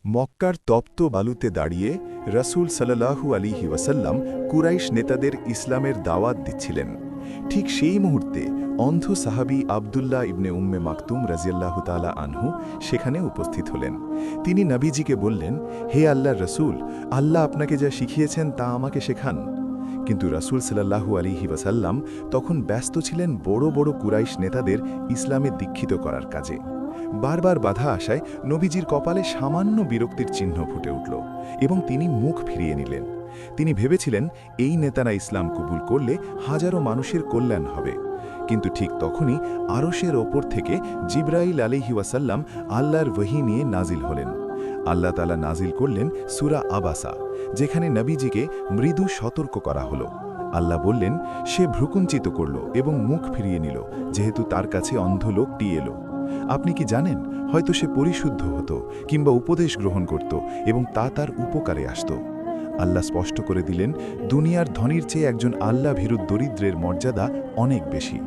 মক্কার তপ্ত বালুতে দাঁড়িয়ে রাসূল সাল্লাল্লাহু আলাইহি ওয়াসাল্লাম কুরাইশ নেতাদের ইসলামের দাওয়াত দিচ্ছিলেন। ঠিক সেই মুহূর্তে অন্ধ সাহাবী আবদুল্লাহ ইবনে উম্মে মাকতুম রাজিয়াল্লাহু তাআলা আনহু সেখানে উপস্থিত হলেন। তিনি নবীজিকে বললেন, হে আল্লাহর রাসূল, আল্লাহ আপনাকে যা শিখিয়েছেন তা আমাকে শেখান। কিন্তু রাসূল সাল্লাল্লাহু আলাইহি ওয়াসাল্লাম তখন ব্যস্ত ছিলেন বড় বড় কুরাইশ নেতাদের ইসলামে দীক্ষিত করার কাজে। বারবার বাধা আসায় নবীজির কপালে সামান্য বিরক্তির চিহ্ন ফুটে উঠল এবং তিনি মুখ ফিরিয়ে নিলেন। তিনি ভেবেছিলেন এই নেতারা ইসলাম কবুল করলে হাজারো মানুষের কল্যাণ হবে। কিন্তু ঠিক তখনই আরশের ওপর থেকে জিবরাইল আলাইহি ওয়াসাল্লাম আল্লাহর ওহী নিয়ে নাজিল হলেন। আল্লাহ তাআলা নাজিল করলেন সূরা আবাসা, যেখানে নবীজিকে মৃদু সতর্ক করা হলো। আল্লাহ বললেন, সে ভ্রুকুঞ্চিত করল এবং মুখ ফিরিয়ে নিল, যেহেতু তার কাছে অন্ধ লোকটি এলো। আপনি কি জানেন, হয়তো সে পরিশুদ্ধ হতো কিংবা উপদেশ গ্রহণ করত এবং তা তার উপকারে আসত। আল্লাহ স্পষ্ট করে দিলেন, দুনিয়ার ধনীর চেয়ে একজন আল্লাহ ভীরু দরিদ্রের মর্যাদা অনেক বেশি।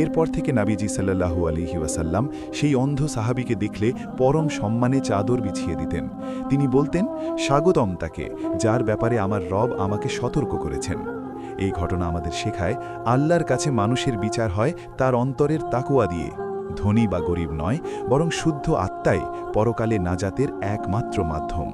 এরপর থেকে নবীজি সাল্লাল্লাহু আলাইহি ওয়াসাল্লাম সেই অন্ধ সাহাবীকে দেখলে পরম সম্মানে চাদর বিছিয়ে দিতেন। তিনি বলতেন, স্বাগতম তাকে, যার ব্যাপারে আমার রব আমাকে সতর্ক করেছেন। এই ঘটনা আমাদের শেখায়, আল্লাহর কাছে মানুষের বিচার হয় তার অন্তরের তাকওয়া দিয়ে। ধনী বা গরিব নয়, বরং শুদ্ধ আত্মাই পরকালে নাজাতের একমাত্র মাধ্যম।